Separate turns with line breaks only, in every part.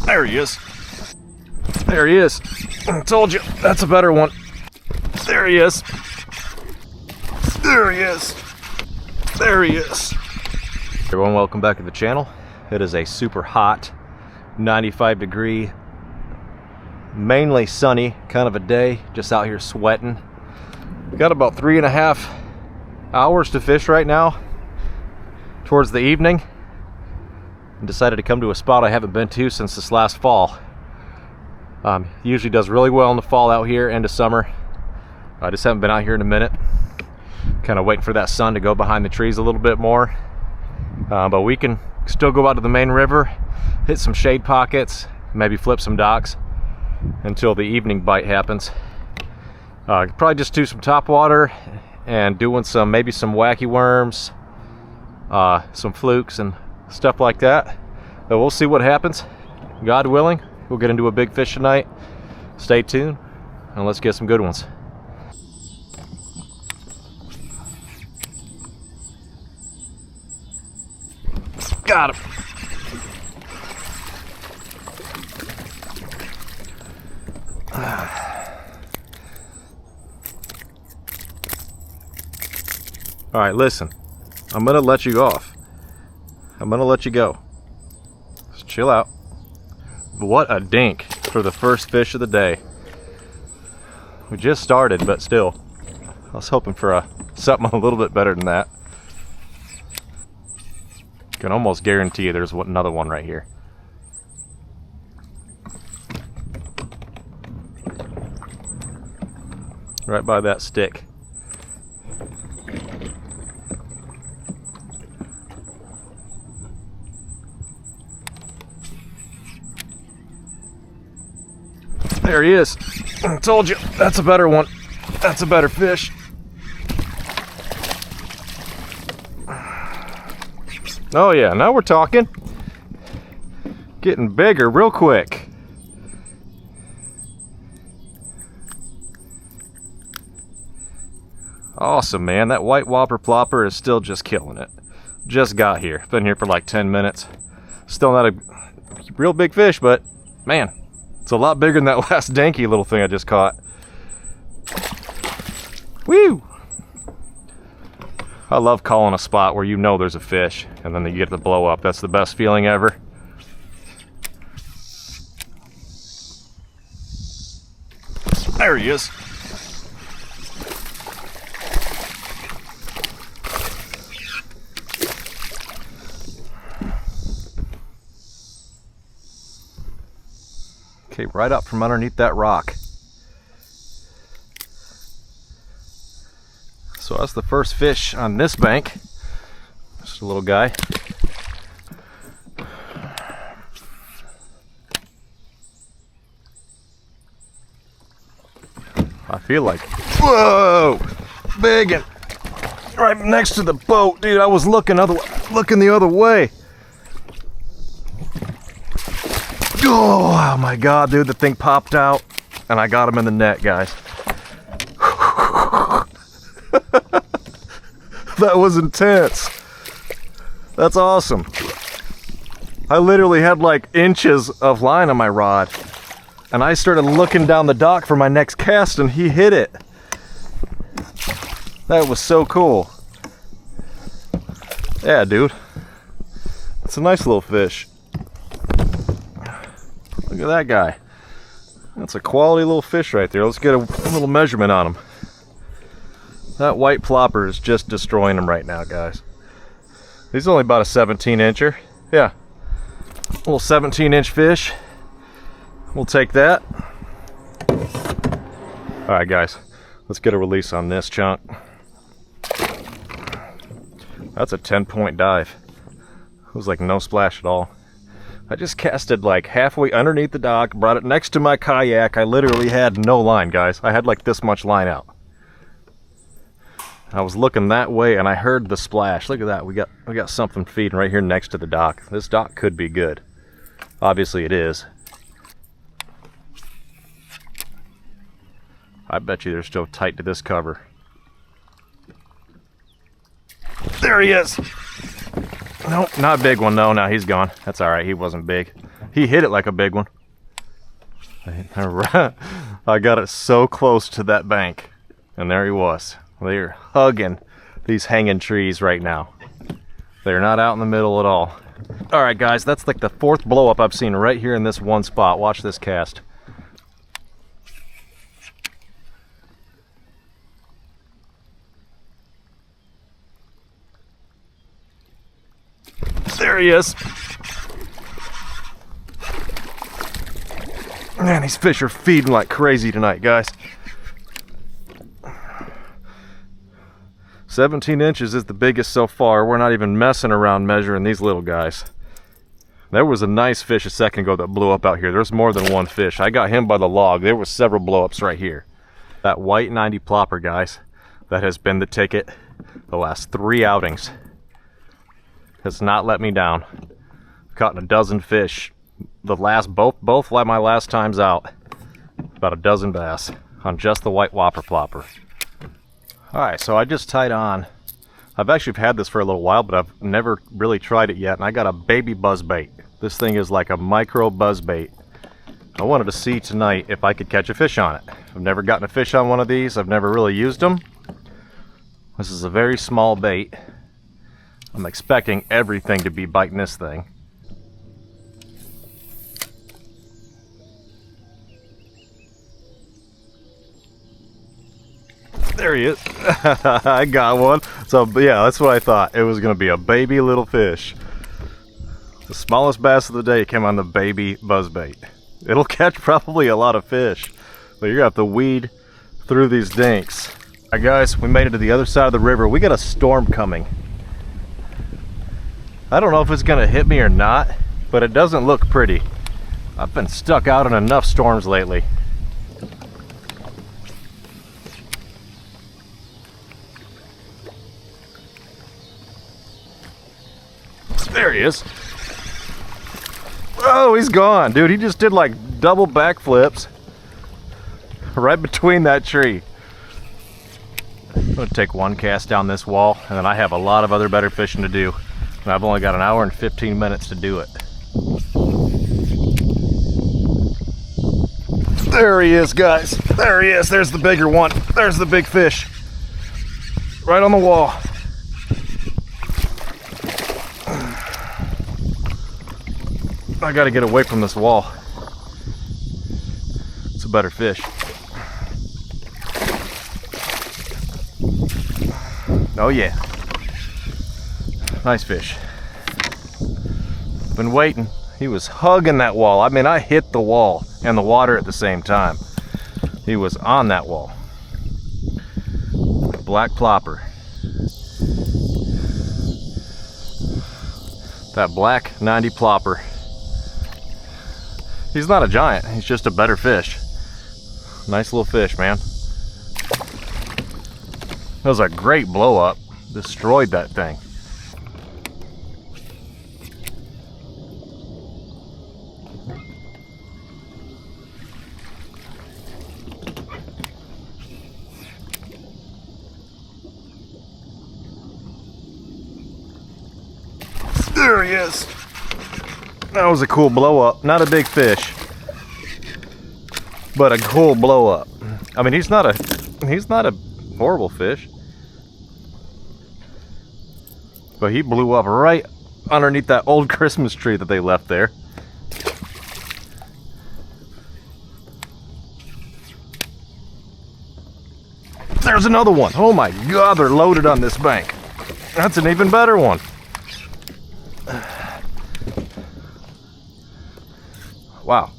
There he is. There he is. I told you, that's a better one. There he is. There he is. There he is. Everyone, welcome back to the channel. It is a super hot 95-degree, mainly sunny kind of a day. Just out here sweating. Got about 3.5 hours to fish right now towards the evening. And decided to come to a spot I haven't been to since this last fall. Usually does really well in the fall out here, end of summer. I just haven't been out here in a minute. Kind of waiting for that sun to go behind the trees a little bit more. But we can still go out to the main river, hit some shade pockets, maybe flip some docks until the evening bite happens. Probably just do some topwater and doing maybe some wacky worms, some flukes and stuff like that. But we'll see what happens. God willing, we'll get into a big fish tonight. Stay tuned and let's get some good ones. Got him. All right, listen. I'm gonna let you off. I'm gonna let you go. Just chill out. What a dink for the first fish of the day. We just started, but still, I was hoping for something a little bit better than that. Can almost guarantee you there's another one right here. Right by that stick. There he is. I told you, that's a better one. That's a better fish. Oh yeah, now we're talking. Getting bigger real quick. Awesome, man. That white whopper plopper is still just killing it. Just got here. Been here for like 10 minutes. Still not a real big fish, but man, it's a lot bigger than that last danky little thing I just caught. Woo! I love calling a spot where you know there's a fish and then you get the blow up. That's the best feeling ever. There he is. Okay, right up from underneath that rock. So that's the first fish on this bank. Just a little guy. I feel like, whoa, big and right next to the boat, dude. I was looking the other way. Oh my God, dude, the thing popped out and I got him in the net, guys. That was intense. That's awesome. I literally had like inches of line on my rod and I started looking down the dock for my next cast and he hit it. That was so cool. Yeah, dude. It's a nice little fish. Look at that guy. That's a quality little fish right there. Let's get a little measurement on him. That white plopper is just destroying him right now, guys. He's only about a 17-incher. Yeah. A little 17-inch fish. We'll take that. Alright, guys. Let's get a release on this chunk. That's a 10-point dive. It was like no splash at all. I just casted like halfway underneath the dock, brought it next to my kayak. I literally had no line, guys. I had like this much line out. I was looking that way and I heard the splash. Look at that. We got something feeding right here next to the dock. This dock could be good. Obviously it is. I bet you they're still tight to this cover. There he is. Nope, not a big one. No, he's gone. That's all right. He wasn't big. He hit it like a big one. I got it so close to that bank, and there he was. They're hugging these hanging trees right now. They're not out in the middle at all. All right, guys, that's like the 4th blow up I've seen right here in this one spot. Watch this cast. There he is. Man, these fish are feeding like crazy tonight, guys. 17 inches is the biggest so far. We're not even messing around measuring these little guys. There was a nice fish a second ago that blew up out here. There's more than one fish. I got him by the log. There was several blow-ups right here. That white 90 plopper, guys, that has been the ticket the last 3 outings. Has not let me down. Caught a dozen fish. The last, both my last times out. About a dozen bass on just the white whopper plopper. Alright, so I just tied on. I've actually had this for a little while, but I've never really tried it yet, and I got a baby buzzbait. This thing is like a micro buzzbait. I wanted to see tonight if I could catch a fish on it. I've never gotten a fish on one of these. I've never really used them. This is a very small bait. I'm expecting everything to be biting this thing. There he is. I got one. So yeah, that's what I thought. It was going to be a baby little fish. The smallest bass of the day came on the baby buzzbait. It'll catch probably a lot of fish, but you're going to have to weed through these dinks. All right, guys, we made it to the other side of the river. We got a storm coming. I don't know if it's going to hit me or not, but it doesn't look pretty. I've been stuck out in enough storms lately. There he is. Oh, he's gone. Dude, he just did like double backflips right between that tree. I'm going to take one cast down this wall, and then I have a lot of other better fishing to do. And I've only got an hour and 15 minutes to do it. There he is, guys. There he is. There's the bigger one. There's the big fish. Right on the wall. I gotta get away from this wall. It's a better fish. Oh yeah. Nice fish. Been waiting. He was hugging that wall. I mean, I hit the wall and the water at the same time. He was on that wall. Black plopper. That black 90 plopper. He's not a giant, he's just a better fish. Nice little fish, man. That was a great blow up. Destroyed that thing. There he is. That was a cool blow up. Not a big fish, but a cool blow up. I mean, he's not a horrible fish, but he blew up right underneath that old Christmas tree that they left there. There's another one. Oh my God, they're loaded on this bank. That's an even better one. Wow,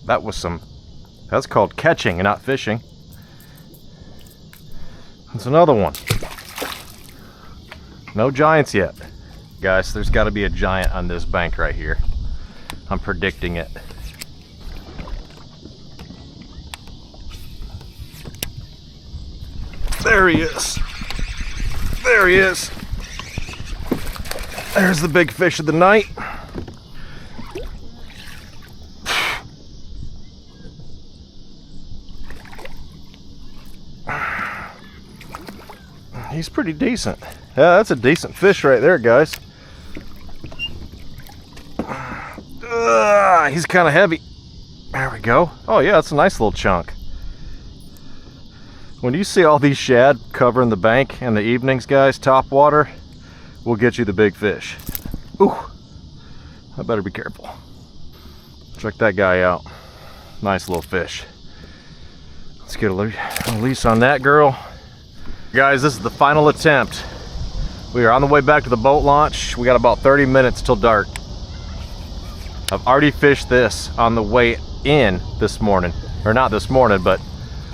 that's called catching and not fishing. That's another one. No giants yet. Guys, there's got to be a giant on this bank right here. I'm predicting it. There he is. There he is. There's the big fish of the night. He's pretty decent. Yeah, that's a decent fish right there, guys. he's kind of heavy. There we go. Oh yeah, that's a nice little chunk. When you see all these shad covering the bank in the evenings, guys, top water will get you the big fish. Ooh, I better be careful. Check that guy out. Nice little fish. Let's get a release on that girl. Guys, this is the final attempt. We are on the way back to the boat launch. We got about 30 minutes till dark. I've already fished this on the way in this morning. Or not this morning, but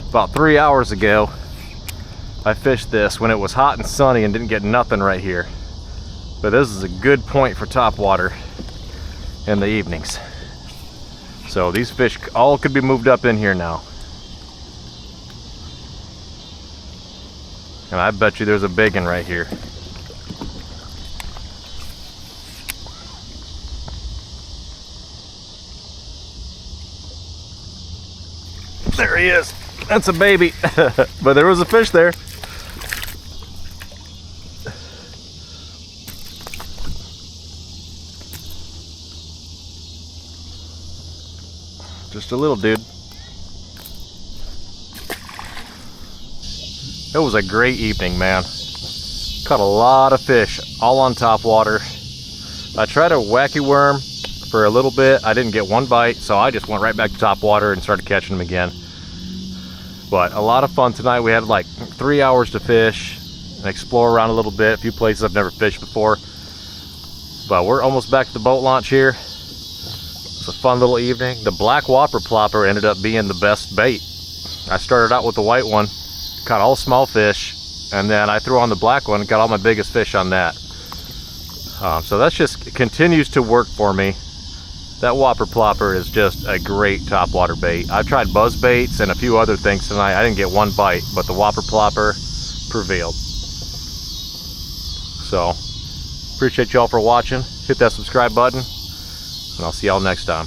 about 3 hours ago. I fished this when it was hot and sunny and didn't get nothing right here. But this is a good point for top water in the evenings. So these fish all could be moved up in here now. And I bet you there's a big one right here. There he is. That's a baby. But there was a fish there. Just a little dude. It was a great evening, man. Caught a lot of fish, all on top water. I tried a wacky worm for a little bit. I didn't get one bite, so I just went right back to top water and started catching them again. But a lot of fun tonight. We had like 3 hours to fish and explore around a little bit. A few places I've never fished before. But we're almost back to the boat launch here. It's a fun little evening. The black whopper plopper ended up being the best bait. I started out with the white one, caught all small fish, and then I threw on the black one and got all my biggest fish on that. So that's just, it continues to work for me. That whopper plopper is just a great topwater bait. I've tried buzz baits and a few other things tonight. I didn't get one bite, but the whopper plopper prevailed. So, appreciate y'all for watching. Hit that subscribe button, and I'll see y'all next time.